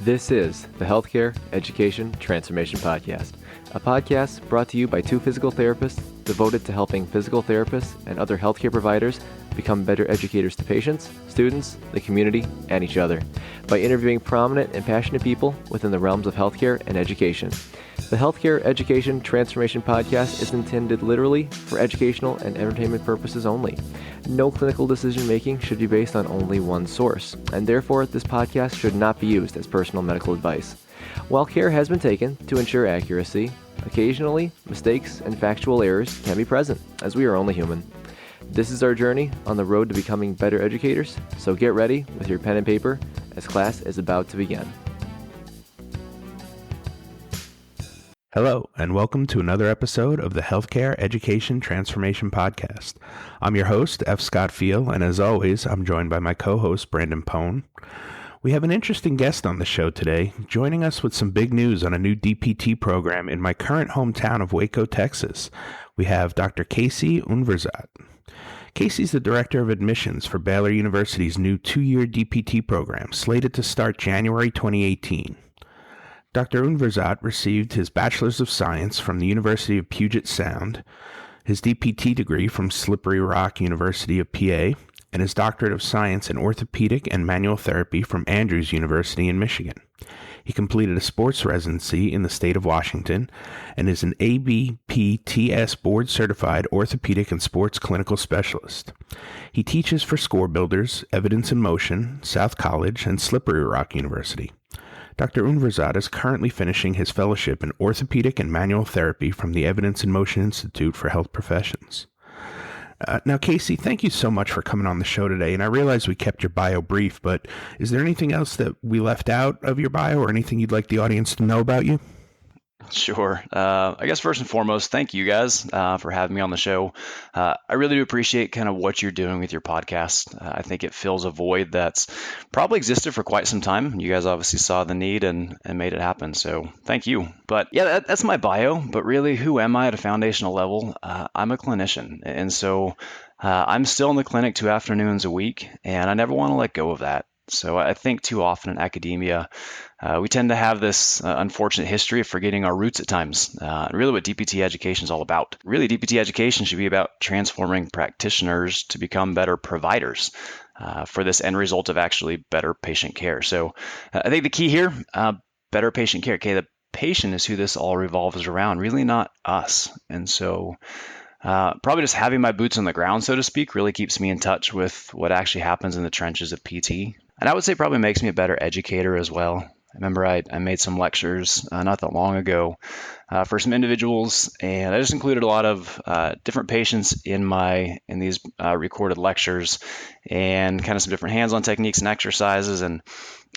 This is the Healthcare Education Transformation Podcast, a podcast brought to you by two physical therapists devoted to helping physical therapists and other healthcare providers become better educators to patients, students, the community, and each other by interviewing prominent and passionate people within the realms of healthcare and education. The Healthcare Education Transformation Podcast is intended literally for educational and entertainment purposes only. No clinical decision-making should be based on only one source, and therefore this podcast should not be used as personal medical advice. While care has been taken to ensure accuracy, occasionally mistakes and factual errors can be present, as we are only human. This is our journey on the road to becoming better educators, so get ready with your pen and paper as class is about to begin. Hello, and welcome to another episode of the Healthcare Education Transformation Podcast. I'm your host, F. Scott Field, and as always, I'm joined by my co-host, Brandon Pone. We have an interesting guest on the show today, joining us with some big news on a new DPT program in my current hometown of Waco, Texas. We have Dr. Casey Unverzagt. Casey's the Director of Admissions for Baylor University's new 2-year DPT program, slated to start January 2018. Dr. Unverzagt received his Bachelor's of Science from the University of Puget Sound, his DPT degree from Slippery Rock University of PA, and his Doctorate of Science in Orthopedic and Manual Therapy from Andrews University in Michigan. He completed a sports residency in the state of Washington and is an ABPTS board-certified orthopedic and sports clinical specialist. He teaches for Score Builders, Evidence in Motion, South College, and Slippery Rock University. Dr. Unverzagt is currently finishing his fellowship in orthopedic and manual therapy from the Evidence in Motion Institute for Health Professions. Now, Casey, thank you so much for coming on the show today. And I realize we kept your bio brief, but is there anything else that we left out of your bio or anything you'd like the audience to know about you? Sure. I guess first and foremost, thank you guys for having me on the show. I really do appreciate kind of what you're doing with your podcast. I think it fills a void that's probably existed for quite some time. You guys obviously saw the need and made it happen. So thank you. But yeah, that's my bio. But really, who am I at a foundational level? I'm a clinician. And so I'm still in the clinic 2 afternoons a week, and I never want to let go of that. So I think too often in academia, we tend to have this unfortunate history of forgetting our roots at times. Really what DPT education is all about. Really, DPT education should be about transforming practitioners to become better providers for this end result of actually better patient care. So I think the key here, better patient care. Okay, the patient is who this all revolves around, really not us. And so probably just having my boots on the ground, so to speak, really keeps me in touch with what actually happens in the trenches of PT. And I would say probably makes me a better educator as well. I remember I made some lectures not that long ago for some individuals, and I just included a lot of different patients in these recorded lectures, and kind of some different hands-on techniques and exercises, and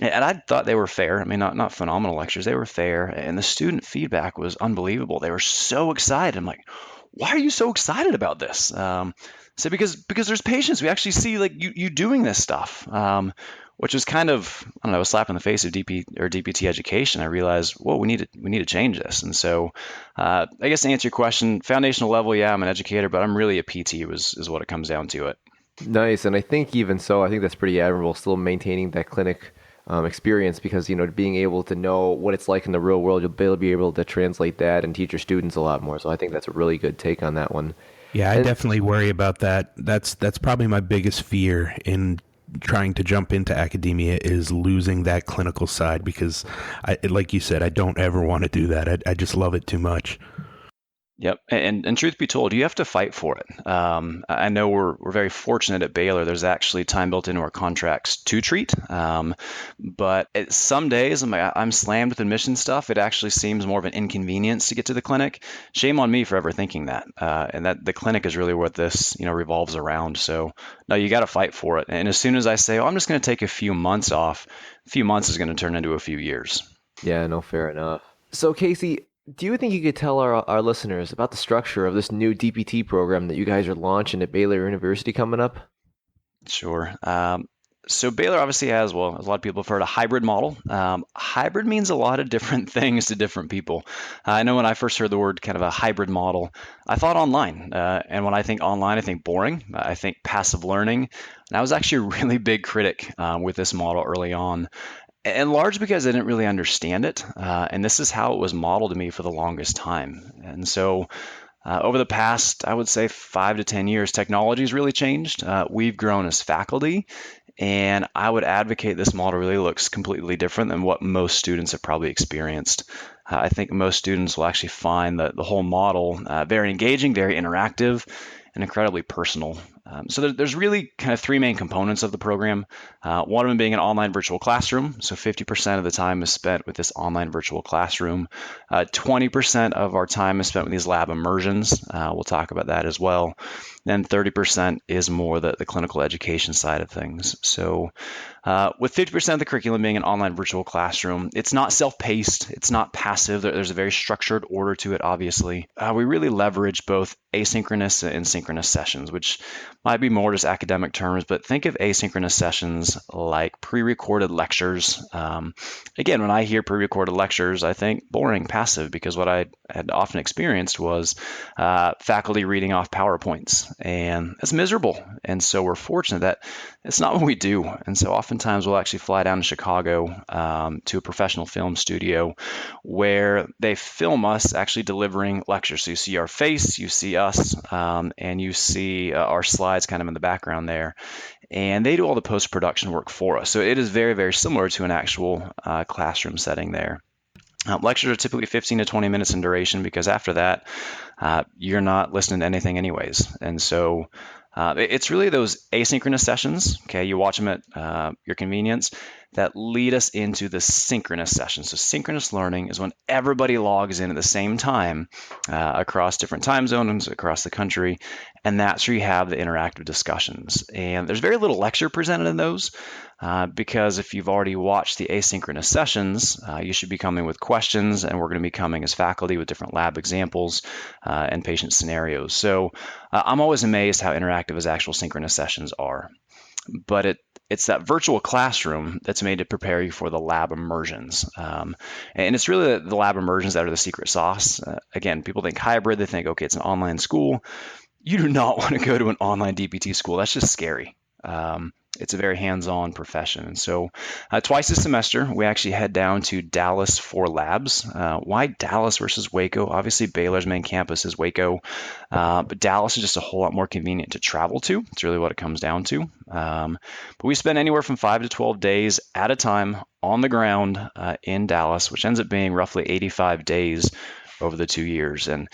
I thought they were fair. I mean, not phenomenal lectures, they were fair, and the student feedback was unbelievable. They were so excited. I'm like, why are you so excited about this? So because there's patients. We actually see like you doing this stuff. Which was kind of, I don't know, a slap in the face of DPT education. I realized, whoa, we need to change this. And so I guess to answer your question, foundational level, yeah, I'm an educator, but I'm really a PT is what it comes down to it. Nice. And I think even so, I think that's pretty admirable, still maintaining that clinic experience, because, being able to know what it's like in the real world, you'll be able to translate that and teach your students a lot more. So I think that's a really good take on that one. Yeah, I definitely worry about that. That's probably my biggest fear in trying to jump into academia, is losing that clinical side, because like you said, I don't ever want to do that. I just love it too much. Yep. And truth be told, you have to fight for it. I know we're very fortunate at Baylor. There's actually time built into our contracts to treat. But some days I'm slammed with admission stuff. It actually seems more of an inconvenience to get to the clinic. Shame on me for ever thinking that. And that the clinic is really what this, revolves around. So no, you got to fight for it. And as soon as I say, I'm just going to take a few months off, a few months is going to turn into a few years. Yeah, no, fair enough. So Casey, do you think you could tell our listeners about the structure of this new DPT program that you guys are launching at Baylor University coming up? Sure. So Baylor obviously has, well, as a lot of people have heard, a hybrid model. Hybrid means a lot of different things to different people. I know when I first heard the word kind of a hybrid model, I thought online. And when I think online, I think boring. I think passive learning. And I was actually a really big critic with this model early on. And large because I didn't really understand it. And this is how it was modeled to me for the longest time. And so over the past, I would say 5 to 10 years, technology has really changed. We've grown as faculty, and I would advocate this model really looks completely different than what most students have probably experienced. I think most students will actually find the whole model very engaging, very interactive, and incredibly personal. So there's really kind of three main components of the program. One of them being an online virtual classroom. So 50% of the time is spent with this online virtual classroom. 20% of our time is spent with these lab immersions. We'll talk about that as well. Then 30% is more the clinical education side of things. So with 50% of the curriculum being an online virtual classroom, it's not self-paced, it's not passive. There's a very structured order to it, obviously. We really leverage both asynchronous and synchronous sessions, which might be more just academic terms, but think of asynchronous sessions like pre-recorded lectures. Again, when I hear pre-recorded lectures, I think boring, passive, because what I had often experienced was faculty reading off PowerPoints, and it's miserable. And so we're fortunate that it's not what we do. And so oftentimes we'll actually fly down to Chicago to a professional film studio where they film us actually delivering lectures. So you see our face, you see us, and you see our slides kind of in the background there. And they do all the post-production work for us. So it is very, very similar to an actual classroom setting there. Lectures are typically 15 to 20 minutes in duration because after that, you're not listening to anything anyways. And so it's really those asynchronous sessions, okay, you watch them at your convenience, that lead us into the synchronous sessions. So synchronous learning is when everybody logs in at the same time across different time zones across the country, and that's where you have the interactive discussions. And there's very little lecture presented in those because if you've already watched the asynchronous sessions, you should be coming with questions, and we're going to be coming as faculty with different lab examples and patient scenarios. So I'm always amazed how interactive as actual synchronous sessions are. But it's that virtual classroom that's made to prepare you for the lab immersions. And it's really the lab immersions that are the secret sauce. Again, people think hybrid, they think, okay, it's an online school. You do not want to go to an online DPT school. That's just scary. It's a very hands-on profession. And so twice this semester, we actually head down to Dallas for labs. Why Dallas versus Waco? Obviously, Baylor's main campus is Waco, but Dallas is just a whole lot more convenient to travel to. It's really what it comes down to. But we spend anywhere from 5 to 12 days at a time on the ground in Dallas, which ends up being roughly 85 days over the 2 years. And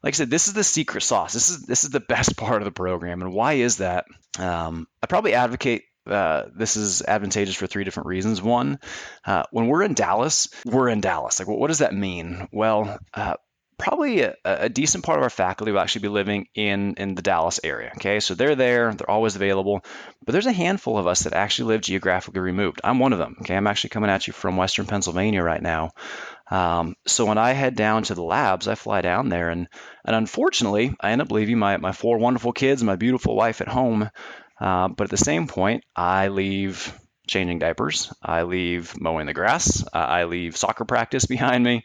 like I said, this is the secret sauce. This is the best part of the program. And why is that? I probably advocate this is advantageous for 3 different reasons. One, when we're in Dallas, we're in Dallas. Like, what does that mean? Well, probably a decent part of our faculty will actually be living in the Dallas area. Okay, so they're there, they're always available, but there's a handful of us that actually live geographically removed. I'm one of them. Okay, I'm actually coming at you from Western Pennsylvania right now. So when I head down to the labs, I fly down there, and unfortunately, I end up leaving my 4 wonderful kids and my beautiful wife at home. But at the same point, I leave changing diapers, I leave mowing the grass, I leave soccer practice behind me,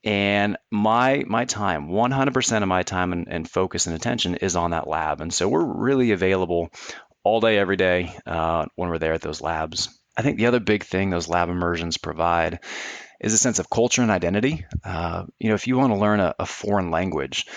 and my time, 100% of my time and focus and attention is on that lab. And so we're really available all day, every day when we're there at those labs. I think the other big thing those lab immersions provide is a sense of culture and identity. If you want to learn a foreign language,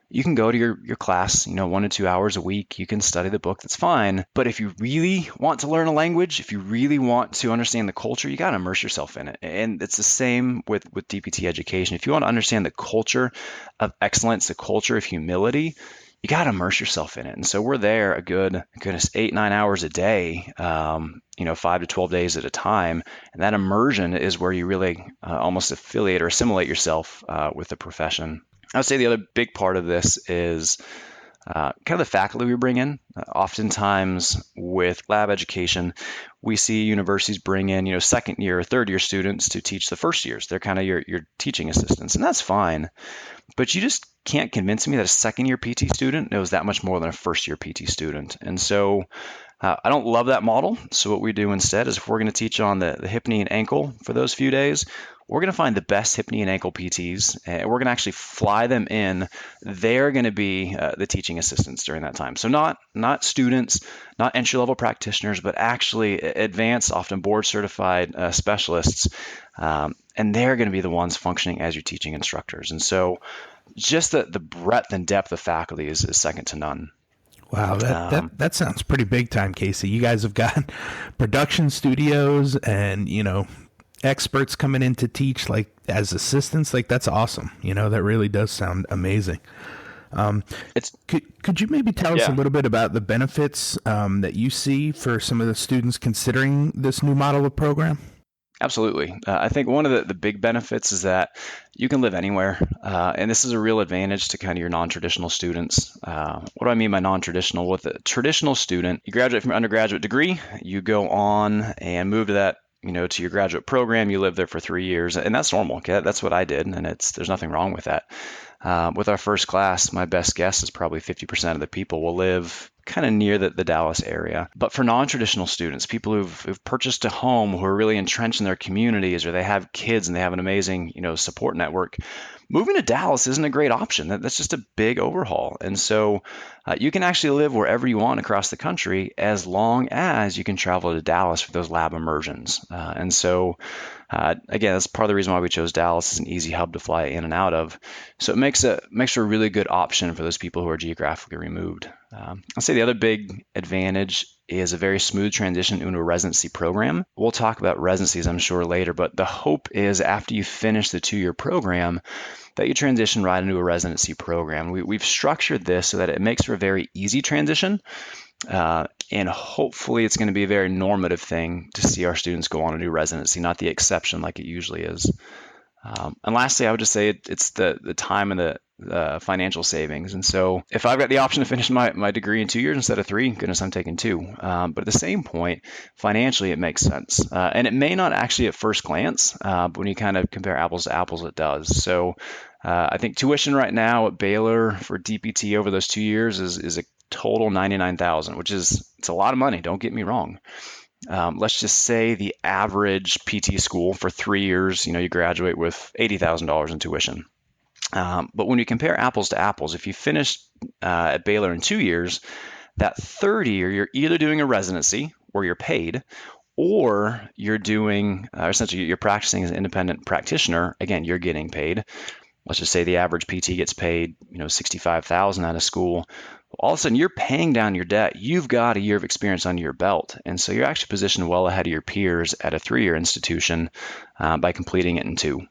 you can go to your class, 1 to 2 hours a week. You can study the book. That's fine. But if you really want to learn a language, if you really want to understand the culture, you got to immerse yourself in it. And it's the same with DPT education. If you want to understand the culture of excellence, the culture of humility, you got to immerse yourself in it. And so we're there goodness, 8-9 hours a day, 5 to 12 days at a time. And that immersion is where you really almost affiliate or assimilate yourself with the profession. I would say the other big part of this is kind of the faculty we bring in. Oftentimes with lab education, we see universities bring in, second year or third year students to teach the first years. They're kind of your teaching assistants, and that's fine. But you just can't convince me that a second year PT student knows that much more than a first year PT student. And so I don't love that model. So what we do instead is if we're going to teach on the hip, knee, and ankle for those few days, we're going to find the best hip, knee, and ankle PTs, and we're going to actually fly them in. They're going to be the teaching assistants during that time. So not students, not entry-level practitioners, but actually advanced, often board-certified specialists, and they're going to be the ones functioning as your teaching instructors. And so just the breadth and depth of faculty is second to none. Wow, that sounds pretty big time, Casey. You guys have got production studios and, experts coming in to teach like as assistants. Like, that's awesome. That really does sound amazing. Could you maybe tell us a little bit about the benefits that you see for some of the students considering this new model of program? Absolutely. I think one of the big benefits is that you can live anywhere. And this is a real advantage to kind of your non-traditional students. What do I mean by non-traditional? With a traditional student, you graduate from your undergraduate degree, you go on and move to that, to your graduate program. You live there for 3 years, and that's normal. Okay? That's what I did, and there's nothing wrong with that. With our first class, my best guess is probably 50% of the people will live kind of near the Dallas area. But for non-traditional students, people who've purchased a home, who are really entrenched in their communities, or they have kids and they have an amazing, support network, moving to Dallas isn't a great option. That's just a big overhaul. And so you can actually live wherever you want across the country as long as you can travel to Dallas for those lab immersions. And so again, that's part of the reason why we chose Dallas as an easy hub to fly in and out of. So it makes a really good option for those people who are geographically removed. I'll say the other big advantage is a very smooth transition into a residency program. We'll talk about residencies, I'm sure, later, but the hope is after you finish the 2-year program that you transition right into a residency program. We've structured this so that it makes for a very easy transition. And hopefully it's going to be a very normative thing to see our students go on and do residency, not the exception like it usually is. And lastly, I would just say it's the time and the financial savings. And so if I've got the option to finish my degree in 2 years instead of 3, goodness, I'm taking 2. But at the same point, financially, it makes sense. And it may not actually at first glance, but when you kind of compare apples to apples, it does. So I think tuition right now at Baylor for DPT over those 2 years is a total $99,000, which it's a lot of money. Don't get me wrong. Let's just say the average PT school for 3 years, you graduate with $80,000 in tuition. But when you compare apples to apples, if you finish at Baylor in 2 years, that third year, you're either doing a residency where you're paid, or you're doing, essentially you're practicing as an independent practitioner. Again, you're getting paid. Let's just say the average PT gets paid, $65,000 out of school. All of a sudden, you're paying down your debt. You've got a year of experience under your belt. And so you're actually positioned well ahead of your peers at a 3-year institution by completing it in 2.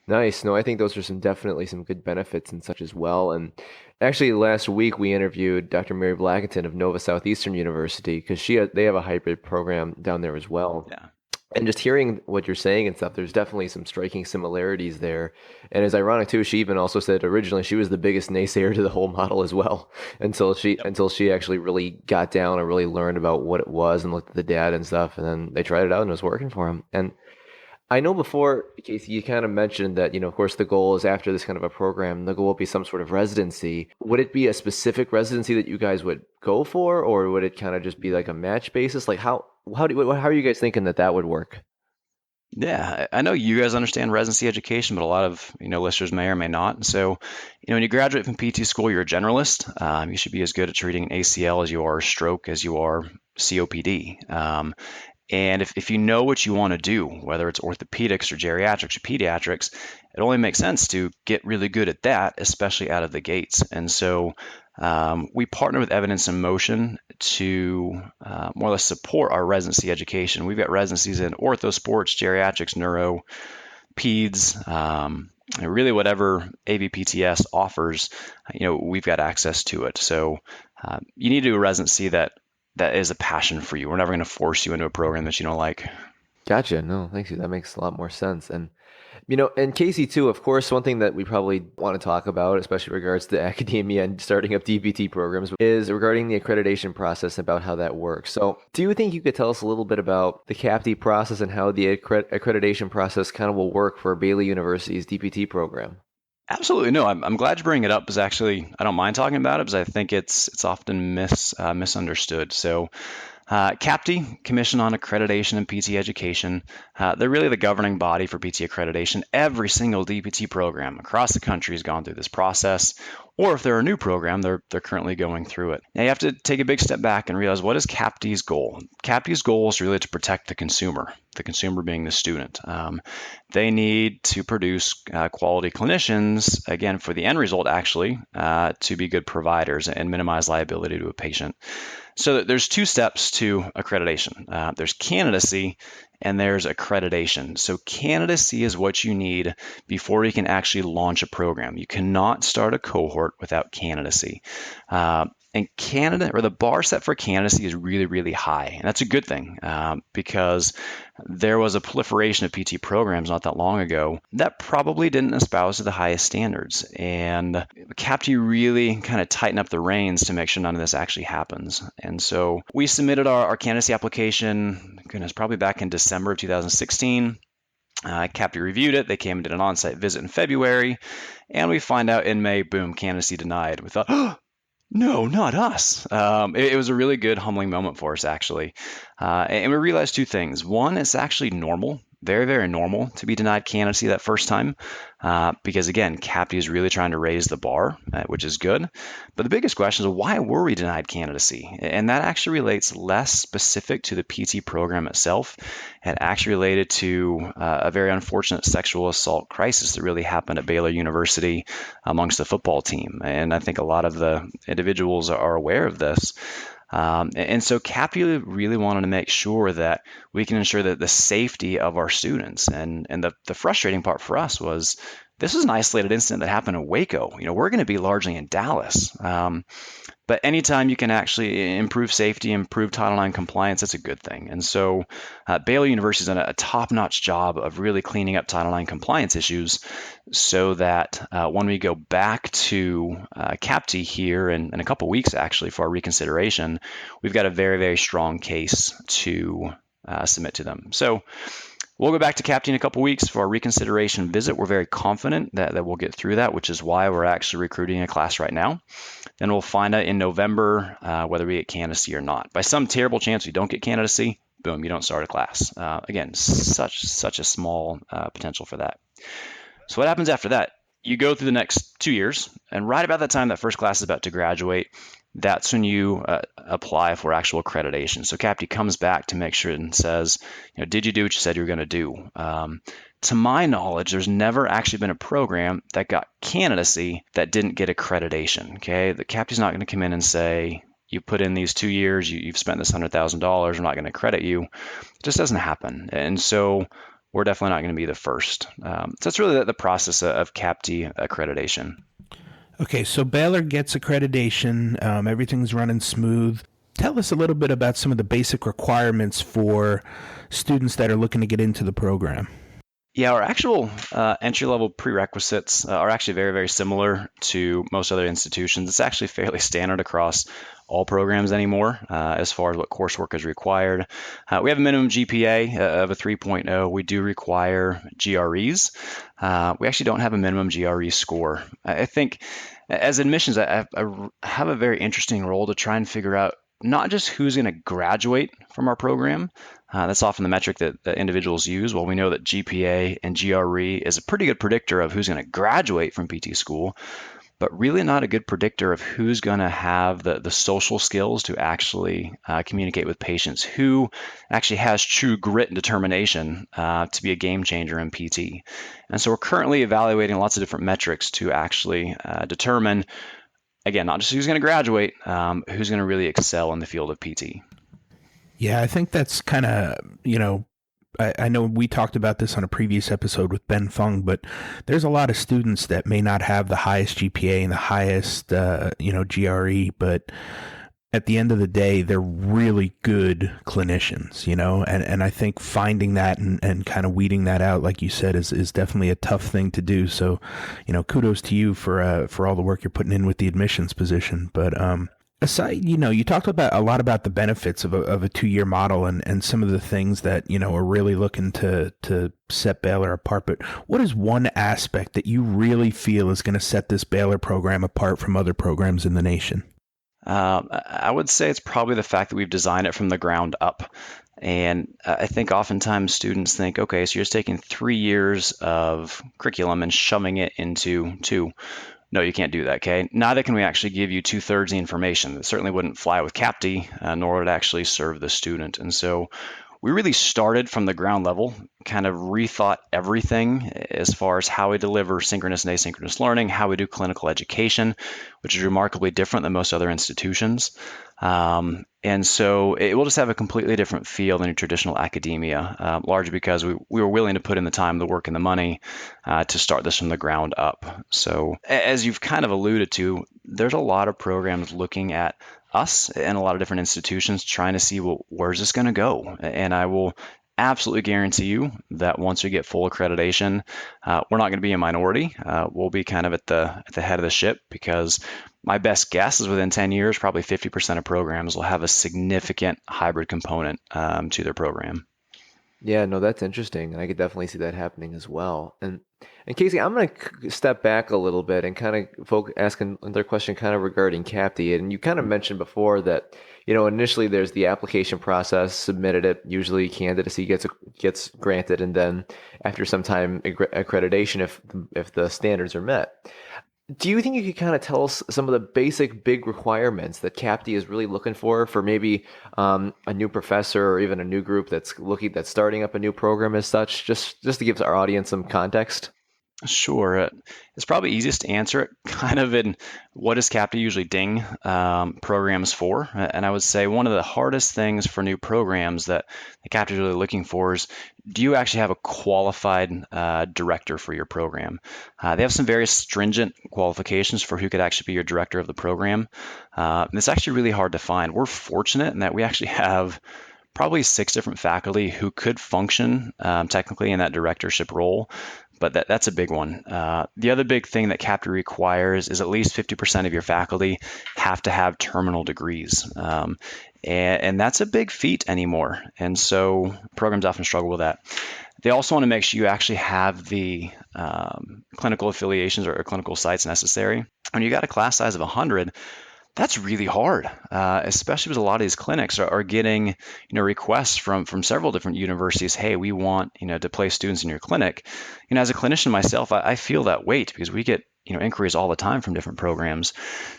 Nice. No, I think those are definitely some good benefits and such as well. And actually, last week we interviewed Dr. Mary Blackington of Nova Southeastern University because they have a hybrid program down there as well. Yeah. And just hearing what you're saying and stuff, there's definitely some striking similarities there. And it's ironic too, she even also said originally she was the biggest naysayer to the whole model as well until she actually really got down and really learned about what it was and looked at the data and stuff. And then they tried it out and it was working for them. And I know before, Casey, you kind of mentioned that, of course, the goal is after this kind of a program, the goal will be some sort of residency. Would it be a specific residency that you guys would go for, or would it kind of just be like a match basis? Like how are you guys thinking that would work? Yeah, I know you guys understand residency education, but a lot of listeners may or may not. And so, when you graduate from PT school, you're a generalist. You should be as good at treating an ACL as you are a stroke, as you are COPD. And if you know what you want to do, whether it's orthopedics or geriatrics or pediatrics, it only makes sense to get really good at that, especially out of the gates. And so we partner with Evidence in Motion to more or less support our residency education. We've got residencies in ortho, sports, geriatrics, neuro, peds, and really whatever ABPTS offers, we've got access to it. So you need to do a residency that is a passion for you. We're never going to force you into a program that you don't like. Gotcha. No, thank you. That makes a lot more sense. And, and Casey too, of course, one thing that we probably want to talk about, especially regards to academia and starting up DPT programs, is regarding the accreditation process, about how that works. So do you think you could tell us a little bit about the CAPT process and how the accreditation process kind of will work for Baylor University's DPT program? Absolutely. No, I'm glad you bring it up, because actually I don't mind talking about it, because I think it's often misunderstood. So CAPTE, Commission on Accreditation in PT Education, they're really the governing body for PT accreditation. Every single DPT program across the country has gone through this process, or if they're a new program, they're currently going through it. Now you have to take a big step back and realize, what is CAPTE's goal? CAPTE's goal is really to protect the consumer being the student. They need to produce quality clinicians, again, for the end result, actually, to be good providers and minimize liability to a patient. So there's two steps to accreditation. There's candidacy and there's accreditation. So candidacy is what you need before you can actually launch a program. You cannot start a cohort without candidacy. And the bar set for candidacy is really, really high. And that's a good thing because there was a proliferation of PT programs not that long ago that probably didn't espouse the highest standards. And CAPTE really kind of tightened up the reins to make sure none of this actually happens. And so we submitted our candidacy application, goodness, probably back in December of 2016. CAPTE reviewed it. They came and did an on-site visit in February. And we find out in May, boom, candidacy denied. We thought, oh, no, not us. It was a really good humbling moment for us, actually. And we realized two things. One, it's actually normal, very, very normal to be denied candidacy that first time because, again, CAPTE is really trying to raise the bar, which is good. But the biggest question is, why were we denied candidacy? And that actually relates less specific to the PT program itself. It actually related to a very unfortunate sexual assault crisis that really happened at Baylor University amongst the football team. And I think a lot of the individuals are aware of this. And so CAPTE really wanted to make sure that we can ensure that the safety of our students. And the frustrating part for us was this was an isolated incident that happened in Waco. We're going to be largely in Dallas. But anytime you can actually improve safety, improve Title IX compliance, that's a good thing. And so Baylor University has done a top-notch job of really cleaning up Title IX compliance issues so that when we go back to CAPTE here in a couple weeks, actually, for our reconsideration, we've got a very, very strong case to submit to them. So we'll go back to CAPTE in a couple weeks for our reconsideration visit. We're very confident that we'll get through that, which is why we're actually recruiting a class right now. Then we'll find out in November whether we get candidacy or not. By some terrible chance we don't get candidacy, boom, you don't start a class. Again, such a small potential for that. So what happens after that? You go through the next 2 years, and right about that time that first class is about to graduate, that's when you apply for actual accreditation. So CAPTE comes back to make sure and says, did you do what you said you were going to do? To my knowledge, there's never actually been a program that got candidacy that didn't get accreditation. Okay, the CAPTE's not going to come in and say, you put in these 2 years, you've spent this $100,000, we're not going to credit you. It just doesn't happen. And so we're definitely not going to be the first. So that's really the process of CAPTE accreditation. Okay, so Baylor gets accreditation. Everything's running smooth. Tell us a little bit about some of the basic requirements for students that are looking to get into the program. Yeah, our actual entry-level prerequisites are actually very, very similar to most other institutions. It's actually fairly standard across all programs anymore as far as what coursework is required. We have a minimum GPA of a 3.0. We do require GREs. We actually don't have a minimum GRE score. I think as admissions, I have a very interesting role to try and figure out not just who's going to graduate from our program. That's often the metric that individuals use. Well, we know that GPA and GRE is a pretty good predictor of who's going to graduate from PT school, but really not a good predictor of who's going to have the social skills to actually communicate with patients, who actually has true grit and determination to be a game changer in PT. And so we're currently evaluating lots of different metrics to actually determine, again, not just who's going to graduate, who's going to really excel in the field of PT. Yeah, I think that's kind of, I know we talked about this on a previous episode with Ben Fung, but there's a lot of students that may not have the highest GPA and the highest, GRE, but at the end of the day, they're really good clinicians, and I think finding that and kind of weeding that out, like you said, is definitely a tough thing to do. So, kudos to you for all the work you're putting in with the admissions position. But, aside, you talked about a lot about the benefits of a 2-year model and some of the things that, are really looking to set Baylor apart. But what is one aspect that you really feel is going to set this Baylor program apart from other programs in the nation? I would say it's probably the fact that we've designed it from the ground up. And I think oftentimes students think, okay, so you're just taking 3 years of curriculum and shoving it into two. No, you can't do that, okay? Neither can we actually give you two-thirds the information. That certainly wouldn't fly with CAPTE, nor would it actually serve the student. And so we really started from the ground level, kind of rethought everything as far as how we deliver synchronous and asynchronous learning, how we do clinical education, which is remarkably different than most other institutions. And so it will just have a completely different feel than your traditional academia, largely because we were willing to put in the time, the work, and the money to start this from the ground up. So as you've kind of alluded to, there's a lot of programs looking at us and a lot of different institutions trying to see, well, where's this going to go? And I will absolutely guarantee you that once we get full accreditation, we're not going to be a minority. We'll be kind of at the head of the ship, because my best guess is within 10 years, probably 50% of programs will have a significant hybrid component to their program. Yeah, no, that's interesting, and I could definitely see that happening as well. And Casey, I'm going to step back a little bit and kind of ask another question kind of regarding CAPTE. And you kind of mentioned before that, initially there's the application process, submitted it, usually candidacy gets granted, and then after some time accreditation if the standards are met. Do you think you could kind of tell us some of the basic big requirements that CAPTE is really looking for maybe a new professor or even a new group that's starting up a new program as such, just to give our audience some context? Sure. It's probably easiest to answer it kind of in what does CAPTE usually ding programs for? And I would say one of the hardest things for new programs that the CAPTE is really looking for is, do you actually have a qualified director for your program? They have some very stringent qualifications for who could actually be your director of the program. And it's actually really hard to find. We're fortunate in that we actually have probably 6 different faculty who could function technically in that directorship role. But that's a big one. The other big thing that CAPTE requires is at least 50% of your faculty have to have terminal degrees. And that's a big feat anymore. And so programs often struggle with that. They also want to make sure you actually have the clinical affiliations or clinical sites necessary. When you got a class size of 100, that's really hard, especially because a lot of these clinics are getting, requests from several different universities. Hey, we want, to place students in your clinic. As a clinician myself, I feel that weight because we get, inquiries all the time from different programs.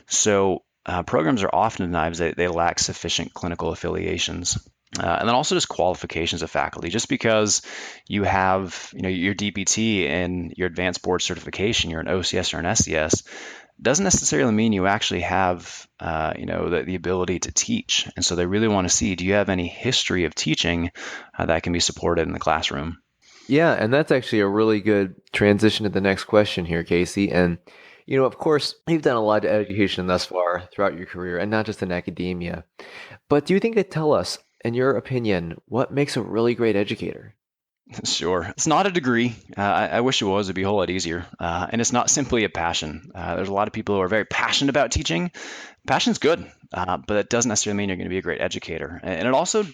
So programs are often denied because they lack sufficient clinical affiliations. And then also just qualifications of faculty. Just because you have, your DPT and your advanced board certification, you're an OCS or an SCS, doesn't necessarily mean you actually have, the ability to teach. And so they really want to see, do you have any history of teaching that can be supported in the classroom? Yeah, and that's actually a really good transition to the next question here, Casey. And, of course, you've done a lot of education thus far throughout your career, and not just in academia. But do you think that tell us, in your opinion, what makes a really great educator? Sure. It's not a degree. I wish it was. It'd be a whole lot easier. And it's not simply a passion. There's a lot of people who are very passionate about teaching. Passion's good, but it doesn't necessarily mean you're going to be a great educator. And it also,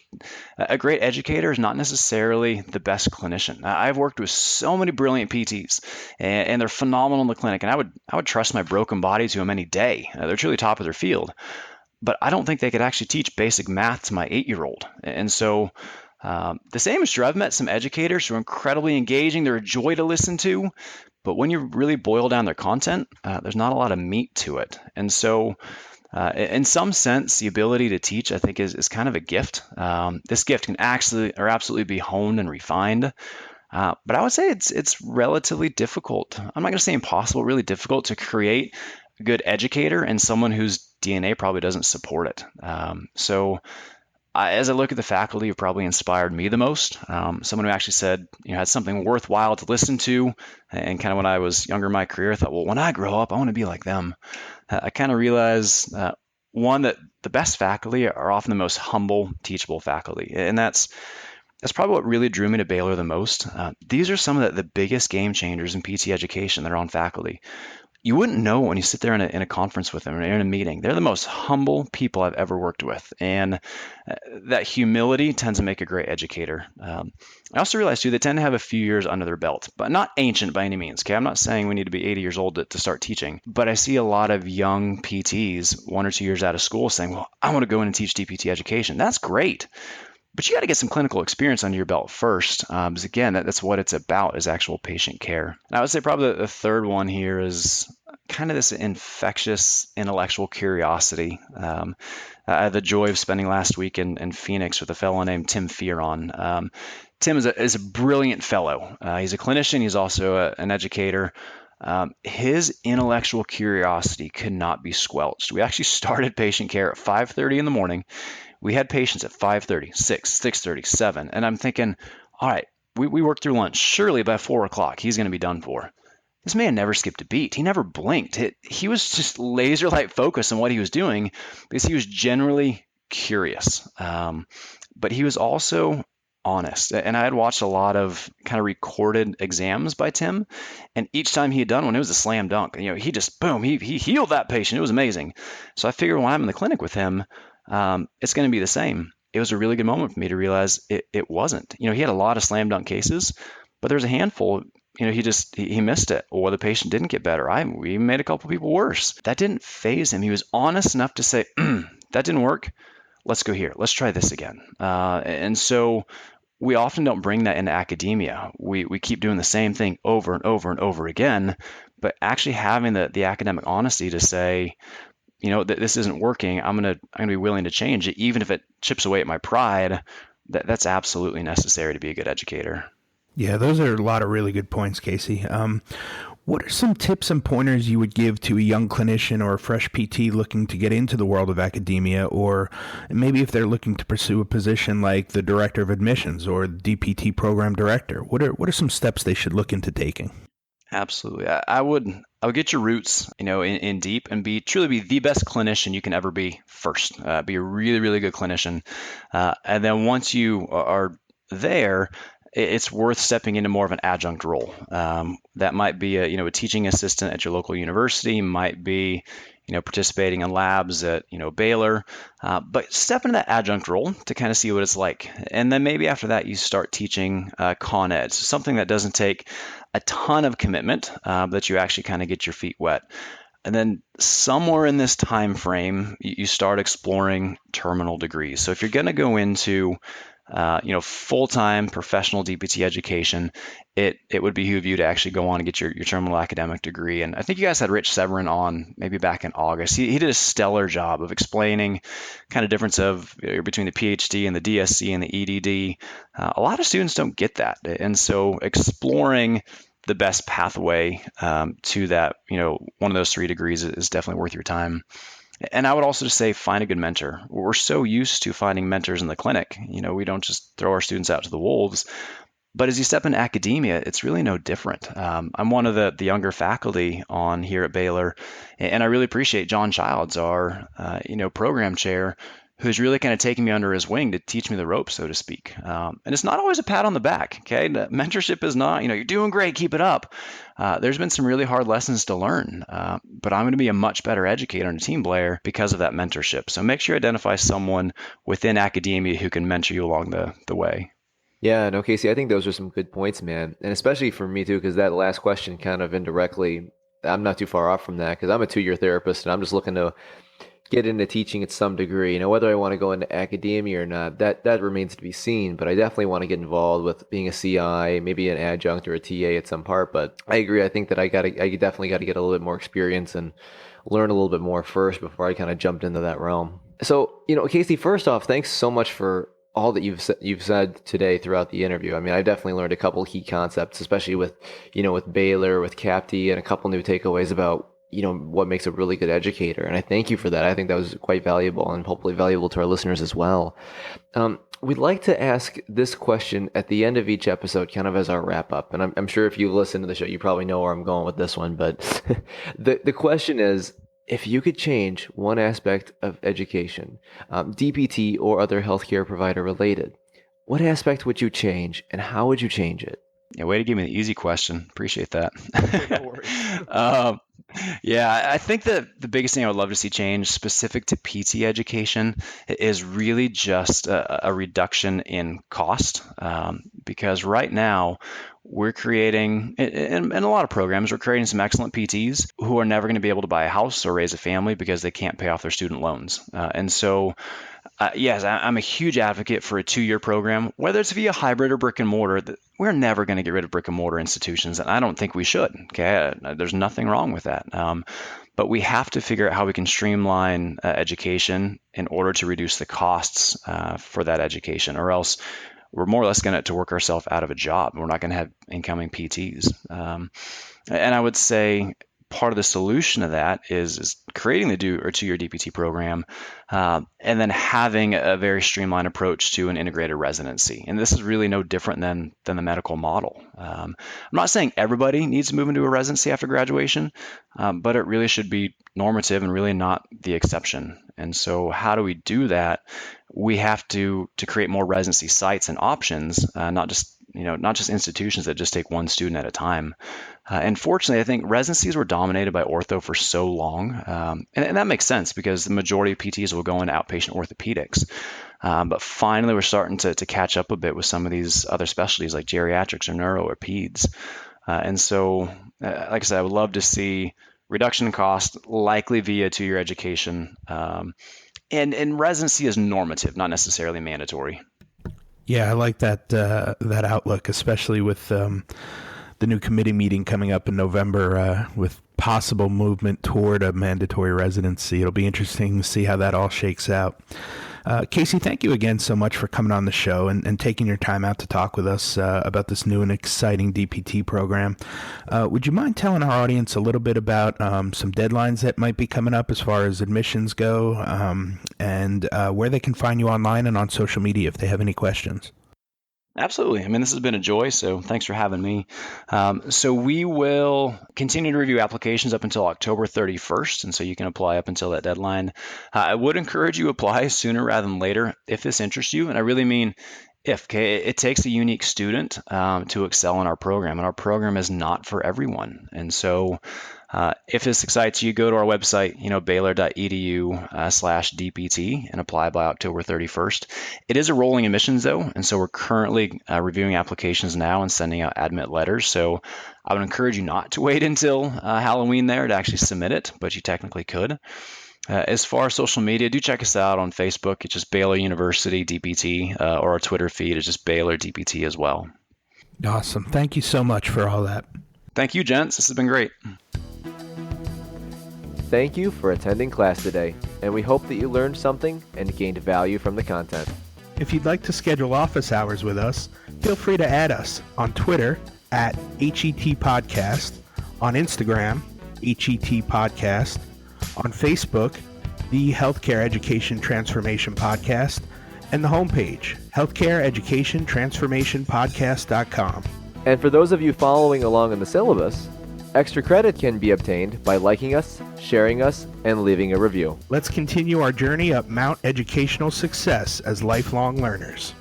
a great educator is not necessarily the best clinician. I've worked with so many brilliant PTs, and they're phenomenal in the clinic. And I would trust my broken body to them any day. They're truly top of their field. But I don't think they could actually teach basic math to my 8-year-old. And so the same is true. I've met some educators who are incredibly engaging. They're a joy to listen to. But when you really boil down their content, there's not a lot of meat to it. And so in some sense, the ability to teach, I think, is kind of a gift. This gift can absolutely be honed and refined. But I would say it's relatively difficult. I'm not going to say impossible, really difficult to create a good educator and someone whose DNA probably doesn't support it. As I look at the faculty who probably inspired me the most, someone who actually said, had something worthwhile to listen to, and kind of when I was younger in my career, I thought, well, when I grow up, I want to be like them. I kind of realized, one, that the best faculty are often the most humble, teachable faculty, and that's probably what really drew me to Baylor the most. These are some of the biggest game changers in PT education that are on faculty. you wouldn't know when you sit there in a conference with them or in a meeting. They're the most humble people I've ever worked with. And that humility tends to make a great educator. I also realize, too, they tend to have a few years under their belt, but not ancient by any means. Okay, I'm not saying we need to be 80 years old to start teaching, but I see a lot of young PTs 1 or 2 years out of school saying, well, I want to go in and teach DPT education. That's great. But you got to get some clinical experience under your belt first, because again, that's what it's about, is actual patient care. And I would say probably the third one here is kind of this infectious intellectual curiosity. I had the joy of spending last week in Phoenix with a fellow named Tim Fioron. Tim is a brilliant fellow. He's a clinician. He's also an educator. His intellectual curiosity could not be squelched. We actually started patient care at 5:30 in the morning. We had patients at 5:30, 6, 6:30, 7, and I'm thinking, all right, we worked through lunch. Surely by 4 o'clock, he's going to be done for. This man never skipped a beat. He never blinked. He was just laser light focused on what he was doing because he was generally curious. But he was also honest. And I had watched a lot of kind of recorded exams by Tim, and each time he had done one, it was a slam dunk. He just, boom, he healed that patient. It was amazing. So I figured when I'm in the clinic with him, it's going to be the same. It was a really good moment for me to realize it wasn't. He had a lot of slam dunk cases, but there's a handful. He missed it, or the patient didn't get better. We made a couple people worse. That didn't faze him. He was honest enough to say, that didn't work. Let's go here. Let's try this again. And so we often don't bring that into academia. We keep doing the same thing over and over and over again, but actually having the academic honesty to say, this isn't working. I'm gonna be willing to change it, even if it chips away at my pride. That's absolutely necessary to be a good educator. Yeah, those are a lot of really good points, Casey. What are some tips and pointers you would give to a young clinician or a fresh PT looking to get into the world of academia, or maybe if they're looking to pursue a position like the director of admissions or DPT program director? What are some steps they should look into taking? Absolutely. I would get your roots, in deep, and truly be the best clinician you can ever be first. Be a really, really good clinician. And then once you are there, it's worth stepping into more of an adjunct role. That might be a teaching assistant at your local university, might be participating in labs at Baylor, but step into that adjunct role to kind of see what it's like. And then maybe after that you start teaching con ed, so something that doesn't take a ton of commitment, that you actually kind of get your feet wet. And then somewhere in this time frame, you start exploring terminal degrees. So if you're going to go into full-time professional DPT education, it would behoove you to actually go on and get your terminal academic degree. And I think you guys had Rich Severin on maybe back in August. He did a stellar job of explaining kind of difference between the PhD and the DSC and the EDD. A lot of students don't get that. And so exploring the best pathway to that, one of those 3 degrees is definitely worth your time. And I would also just say find a good mentor. We're so used to finding mentors in the clinic. We don't just throw our students out to the wolves. But as you step into academia, it's really no different. I'm one of the younger faculty on here at Baylor, and I really appreciate John Childs, our program chair, who's really kind of taking me under his wing to teach me the ropes, so to speak. And it's not always a pat on the back, okay? The mentorship is not, you're doing great, keep it up. There's been some really hard lessons to learn, but I'm going to be a much better educator and a team player because of that mentorship. So make sure you identify someone within academia who can mentor you along the way. Yeah, no, Casey, I think those are some good points, man. And especially for me too, because that last question kind of indirectly, I'm not too far off from that because I'm a 2-year therapist and I'm just looking to get into teaching at some degree. Whether I want to go into academia or not, that remains to be seen. But I definitely want to get involved with being a CI, maybe an adjunct or a TA at some part. But I agree. I think that I definitely got to get a little bit more experience and learn a little bit more first before I kind of jumped into that realm. So, Casey, first off, thanks so much for all that you've said today throughout the interview. I mean, I definitely learned a couple key concepts, especially with Baylor, with CAPT, and a couple new takeaways about what makes a really good educator. And I thank you for that. I think that was quite valuable and hopefully valuable to our listeners as well. We'd like to ask this question at the end of each episode, kind of as our wrap up. And I'm sure if you listen to the show, you probably know where I'm going with this one. But the question is, if you could change one aspect of education, DPT or other healthcare provider related, what aspect would you change and how would you change it? Yeah, way to give me the easy question. Appreciate that. No worries. Yeah, I think that the biggest thing I would love to see change specific to PT education is really just a reduction in cost. Because right now, we're creating, in a lot of programs, we're creating some excellent PTs who are never going to be able to buy a house or raise a family because they can't pay off their student loans. And so yes, I'm a huge advocate for a 2-year program, whether it's via hybrid or brick and mortar. We're never going to get rid of brick and mortar institutions, and I don't think we should. Okay, there's nothing wrong with that. But we have to figure out how we can streamline education in order to reduce the costs for that education, or else we're more or less going to work ourselves out of a job. We're not going to have incoming PTs. And I would say part of the solution to that is creating the 2-year DPT program, and then having a very streamlined approach to an integrated residency. And this is really no different than the medical model. I'm not saying everybody needs to move into a residency after graduation, but it really should be normative and really not the exception. And so how do we do that? We have to create more residency sites and options, not just institutions that just take one student at a time. And fortunately, I think residencies were dominated by ortho for so long, and that makes sense because the majority of PTs will go into outpatient orthopedics. But finally, we're starting to catch up a bit with some of these other specialties like geriatrics or neuro or peds. And so, like I said, I would love to see reduction in cost, likely via 2-year education. And residency is normative, not necessarily mandatory. Yeah, I like that outlook, especially with the new committee meeting coming up in November with possible movement toward a mandatory residency. It'll be interesting to see how that all shakes out. Casey, thank you again so much for coming on the show and taking your time out to talk with us about this new and exciting DPT program. Would you mind telling our audience a little bit about some deadlines that might be coming up as far as admissions go, and where they can find you online and on social media if they have any questions? Absolutely. I mean, this has been a joy, so thanks for having me. So we will continue to review applications up until October 31st, and so you can apply up until that deadline. I would encourage you to apply sooner rather than later if this interests you, and I really mean if. Okay, it takes a unique student to excel in our program, and our program is not for everyone. And so if this excites you, go to our website, baylor.edu/DPT and apply by October 31st. It is a rolling admissions though, and so we're currently reviewing applications now and sending out admit letters. So I would encourage you not to wait until Halloween there to actually submit it, but you technically could. As far as social media, do check us out on Facebook. It's just Baylor University DPT, or our Twitter feed is just Baylor DPT as well. Awesome. Thank you so much for all that. Thank you, gents. This has been great. Thank you for attending class today, and we hope that you learned something and gained value from the content. If you'd like to schedule office hours with us, feel free to add us on Twitter at HET Podcast, on Instagram, HET Podcast, on Facebook, the Healthcare Education Transformation Podcast, and the homepage, healthcareeducationtransformationpodcast.com. And for those of you following along in the syllabus, extra credit can be obtained by liking us, sharing us, and leaving a review. Let's continue our journey up Mount Educational Success as lifelong learners.